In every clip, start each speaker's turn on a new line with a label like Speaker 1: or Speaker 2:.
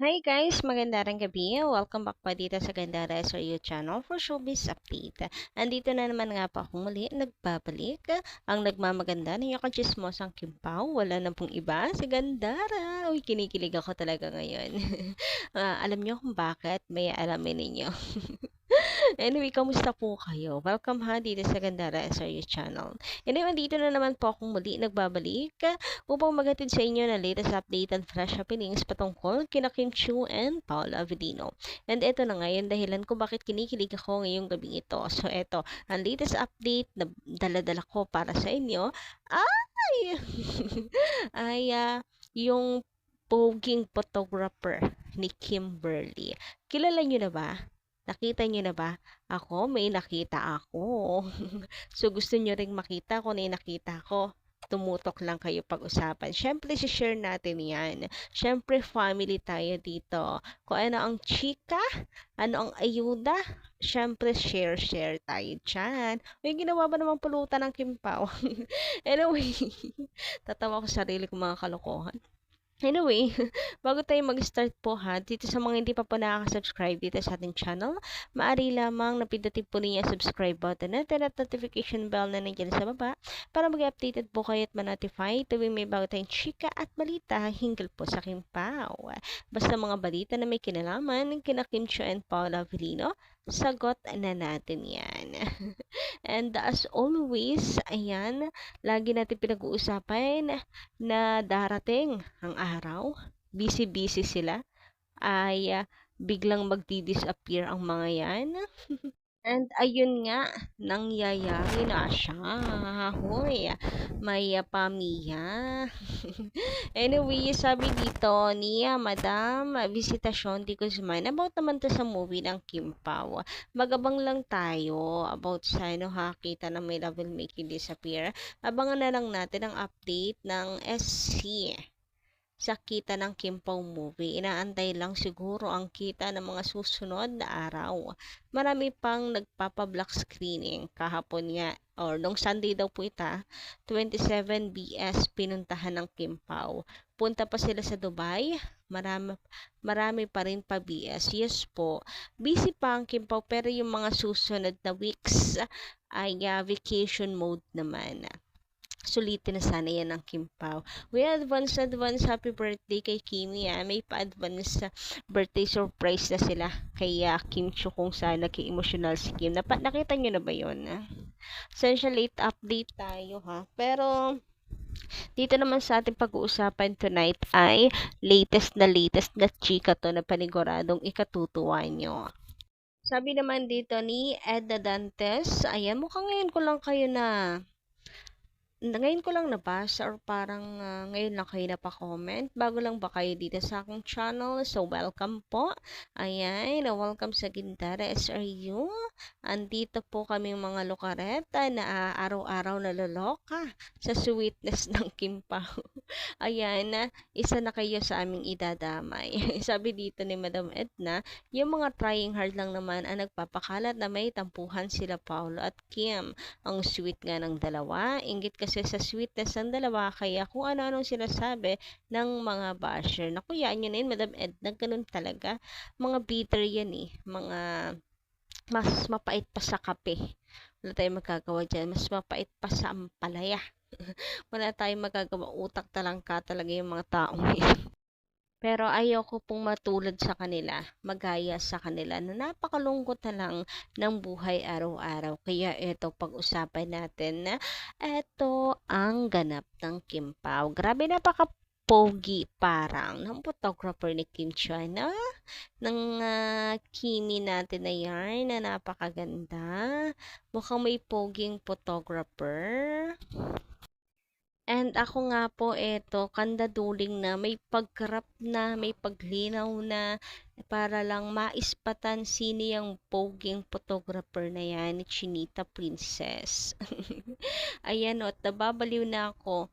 Speaker 1: Hi guys, magandang gabi. Welcome back pa dito sa Ganda SRU channel for showbiz update. Andito na naman nga pa akong muli, nagbabalik ang nagmamaganda ng yung chismosang Kimpaw. Wala na pong iba, si Gandara. Uy, kinikilig ako talaga ngayon. Alam niyo kung bakit? May alamin ninyo. Anyway, kamusta po kayo? Welcome ha dito sa Gandara SRU channel. Anyway, dito na naman po akong muli nagbabalik upang magatid sa inyo na latest update and fresh happenings patungkol kina Kim Chiu and Paula Avellino. And ito na nga yung dahilan kung bakit kinikilig ako ngayong gabing ito. So ito, ang latest update na dala-dala ko para sa inyo ay yung poging photographer ni Kimberly. Kilala nyo na ba? Nakita nyo na ba? Ako, may nakita ako. So, gusto nyo ring makita kung ano yung nakita ko. Tumutok lang kayo pag-usapan. Siyempre, share natin yan. Siyempre, family tayo dito. Kung ano ang chika, ano ang ayuda, siyempre, share tayo dyan. May ginawa ba namang pulutan ng Kimpaw? Anyway, tatawa ko sa sarili ko mga kalokohan. Anyway, bago tayo mag-start po ha, dito sa mga hindi pa po nakaka-subscribe dito sa ating channel, maaari lamang napindutin po ninyo ang subscribe button at notification bell na nandiyan sa baba para mag-updated po kayo at ma-notify tuwing may bago tayong chika at balita hinggil po sa Kimpaw. Basta mga balita na may kinalaman kina Kim Chiu and Paula Avellino, sagot na natin yan. And as always, ayan, lagi natin pinag-uusapan na darating ang araw, busy-busy sila, ay biglang magdi-disappear ang mga yan. And ayun nga, nangyayari na siya. Hoy, may pamiya. Anyway, sabi dito ni Madam Visitasyon de Guzman, about naman to sa movie ng Kim Pao. Magabang lang tayo about sa kita na may love will make you disappear. Abangan na lang natin ang update ng SC sa kita ng Kimpaw movie. Inaantay lang siguro ang kita ng mga susunod na araw. Marami pang nagpapa-block screening kahapon nga or nung Sunday daw po ita, 27 BS pinuntahan ng Kimpaw. Punta pa sila sa Dubai. Marami pa rin pa BS. Yes po. Busy pa ang Kimpaw pero yung mga susunod na weeks ay vacation mode naman. Sulitin na sana yan ng Kimpaw. We advance happy birthday kay Kimi. May pa-advance birthday surprise na sila kay Kim Chiu kung saan nag-emotional si Kim. Nakita nyo na ba yun? Essential late update tayo ha. Pero dito naman sa ating pag-uusapan tonight ay latest na chika to na paniguradong ikatutuwa nyo. Sabi naman dito ni Edna Dantes, ayan, mukhang ngayon ko lang kayo ngayon ko lang nabasa or parang ngayon lang kayo napa-comment. Bago lang ba kayo dito sa aking channel? So, welcome po. Ayan, welcome sa Gintara SRU. Andito po kaming mga lokareta na araw-araw naloloka sa sweetness ng Kimpaw. Ayan, isa na kayo sa aming idadamay. Sabi dito ni Madam Edna, yung mga trying hard lang naman ang nagpapakalat na may tampuhan sila Paulo at Kim. Ang sweet nga ng dalawa, inggit kasi sa sweetness ng dalawa, kaya kung ano-anong sinasabi ng mga basher. Naku, yan yun Madam Edna, ganun talaga. Mga bitter yan mga mas mapait pa sa kape. Wala tayong magagawa dyan. Mas mapait pa sa ampalaya. Wala tayong magagawa. Utak talangka talaga yung mga taong yun. Pero ayoko pong matulad sa kanila, magaya sa kanila na napakalungkot na lang ng buhay araw-araw. Kaya ito pag-usapan natin na ito ang ganap ng Kimpaw. Grabe, napaka-pogi parang ng photographer ni Kim Chiu na ng Kimi natin na yarn na napakaganda. Mukhang may poging photographer. And ako nga po eto, kandaduling na may pagkarap na, may paglinaw na para lang maispatan sino yung poging photographer na yan ni Chinita Princess. Ayan o, at nababaliw na ako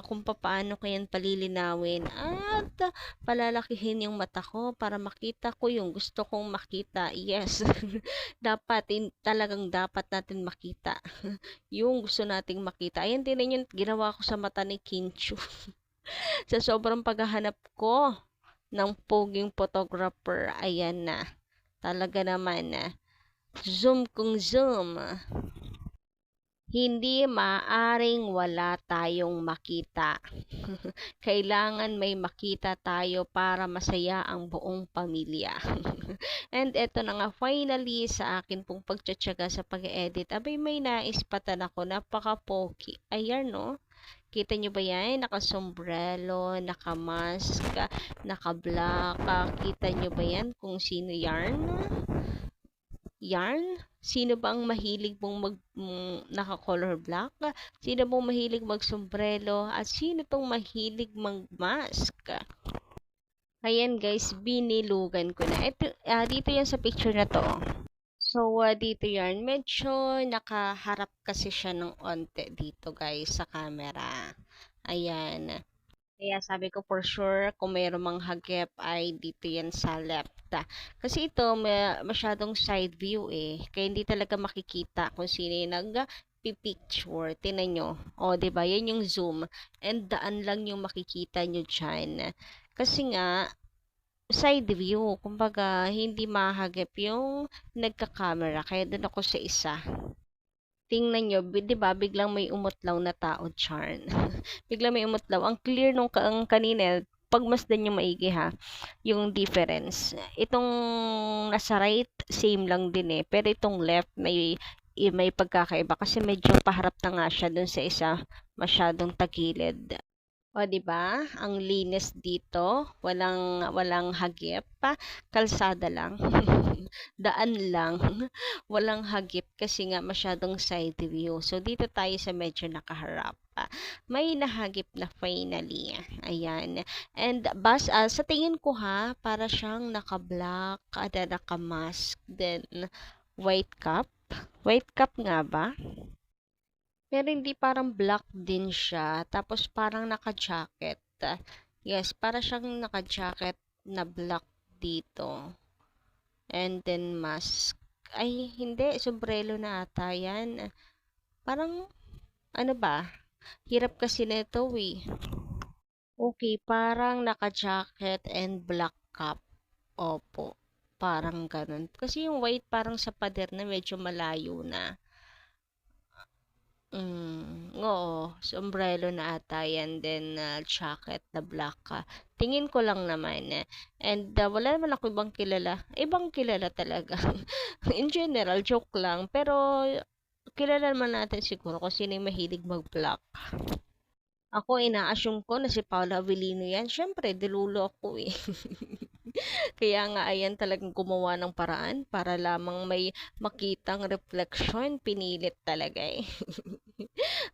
Speaker 1: kung paano ko yan palilinawin at palalakihin yung mata ko para makita ko yung gusto kong makita. Yes, talagang dapat natin makita yung gusto nating makita. Ayan din yung ginawa ko sa mata ni Kim Chiu. Sa sobrang paghahanap ko ng poging photographer. Ayan na. Talaga naman na. Zoom kung zoom. Hindi maaring wala tayong makita. Kailangan may makita tayo para masaya ang buong pamilya. And eto na nga, finally, sa akin pong pagtsatsaga sa pag-edit, abay may naispatan ako, napaka-pogi. Ayan, no? Kita nyo ba yan? Naka-sombrero, naka-mask, naka-black. Kita nyo ba yan kung sino yarn? Yarn? Sino ba ang mahilig mong naka-color black? Sino bang mahilig mag-sombrero? At sino tong mahilig mag-mask? Ayan guys, binilugan ko na. Ito, dito yan sa picture na to. So, dito yan. Medyo nakaharap kasi siya ng onte dito guys sa camera. Ayan. Kaya sabi ko for sure, kung mayroong mang hagip ay dito yan sa left. Kasi ito, masyadong side view eh. Kaya hindi talaga makikita kung sino yung nag-picture. Tinan nyo. O, diba? Yan yung zoom. And daan lang yung makikita nyo dyan. Kasi nga, side view. Kumbaga, hindi mahagip yung nagka-camera. Kaya doon ako sa isa. Tingnan nyo, di ba, biglang may umutlaw na tao, Charn. Biglang may umutlaw. Ang clear nung ang kanina, pagmasdan nyo maigi ha, yung difference. Itong nasa right, same lang din eh. Pero itong left, may pagkakaiba kasi medyo paharap na nga siya dun sa isa, masyadong tagilid. O, di ba? Ang linis dito, walang hagip pa, kalsada lang. Daan lang, walang hagip kasi nga masyadong side view. So dito tayo sa medyo nakaharap. May nahagip na finally. Ayan. And sa tingin ko ha, para siyang naka-black, naka-mask, then white cap. White cap nga ba? Pero hindi, parang black din siya. Tapos parang naka-jacket. Yes, para siyang naka-jacket na black dito. And then mask. Ay, hindi. Sombrero na ata yan. Parang, ano ba? Hirap kasi nito eh. Okay, parang naka-jacket and black cap. Opo. Parang ganun. Kasi yung white parang sa pader na medyo malayo na. Oo, sombrero na ata yan, then jacket na black ka. Tingin ko lang naman. And wala naman ako ibang kilala. Ibang kilala talaga. In general, joke lang. Pero kilala naman natin siguro kung sino yung mahilig mag-black. Ako, ina-assume ko na si Paula Avellino yan. Siyempre, dilulo ako eh. Kaya nga, ayan talagang gumawa ng paraan para lamang may makitang reflection. Pinilit talaga eh.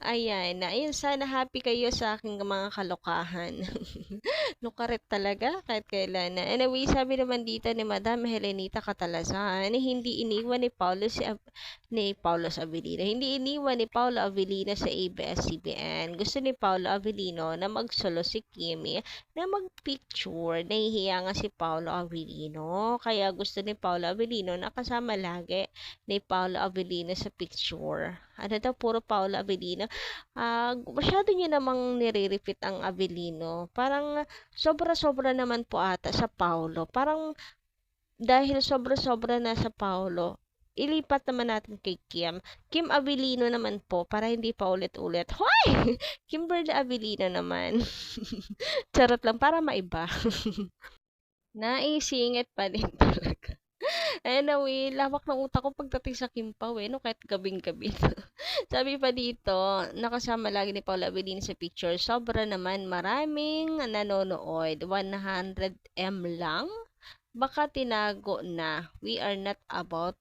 Speaker 1: Ayan, ayun, sana happy kayo sa aking mga kalokahan. Lukaret talaga, kahit kailan. Anyway, sabi naman dito ni Madam Helenita Catalasan, hindi iniwan ni Paulo Avellino. Hindi iniwan ni Paulo Avellino sa ABS-CBN. Gusto ni Paulo Avellino na magsolo si Kimi na magpicture. Nahihiya nga si Paulo Avellino. Kaya gusto ni Paulo Avellino na kasama lagi ni Paulo Avellino sa picture. Ano daw, puro Paulo Avellino. Masyado niya namang nire-repeat ang Avellino. Parang sobra-sobra naman po ata sa Paulo. Parang dahil sobra-sobra na sa Paulo, ilipat naman natin kay Kim. Kim Avellino naman po, para hindi pa ulit-ulit. Hoy! Kimberly Avellino naman. Charot lang, para maiba. Naisingit pa din talaga. Anyway, lawak ng utak ko pagdating sa Kimpaw eh, no? Kahit gabing-gabi. Sabi pa dito, nakasama lagi ni Paula Avellino sa picture. Sobra naman, maraming nanonood. 100M lang? Baka tinago na. We are not about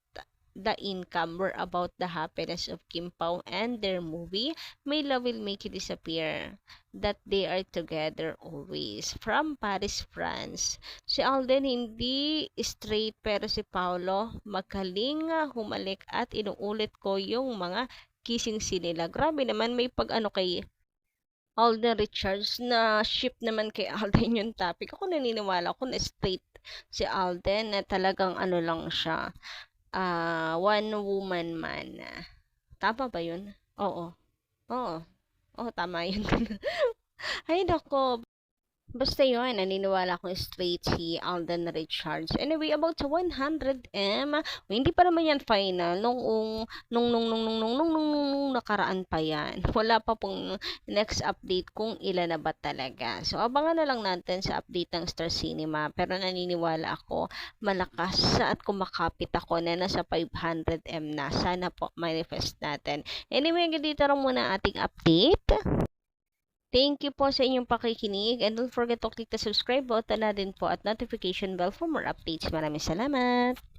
Speaker 1: the income, we're about the happiness of Kim Pao and their movie My Love Will Make You Disappear, that they are together always. From Paris, France. Si Alden hindi straight, pero si Paolo magaling humalik, at inuulit ko yung mga kissing scene nila. Grabe naman, may pag ano kay Alden Richards na ship naman kay Alden yung topic. Ako naniniwala ako na straight si Alden, na talagang ano lang siya, one woman man. Tama ba yun? Oo. Oo. Oo, tama yun. Ay, nako. Basta yun, naniniwala akong straight si Alden Richards. Anyway, about sa 100M, hindi pa naman yan final. Nung nakaraan pa yan. Wala pa pong next update kung ilan na ba talaga. So, abangan na lang natin sa update ng Star Cinema. Pero naniniwala ako, malakas at kumakapit ako na nasa 500M na. Sana po manifest natin. Anyway, hanggang dito lang muna ating update. Thank you po sa inyong pakikinig and don't forget to click the subscribe button na din po at notification bell for more updates. Maraming salamat!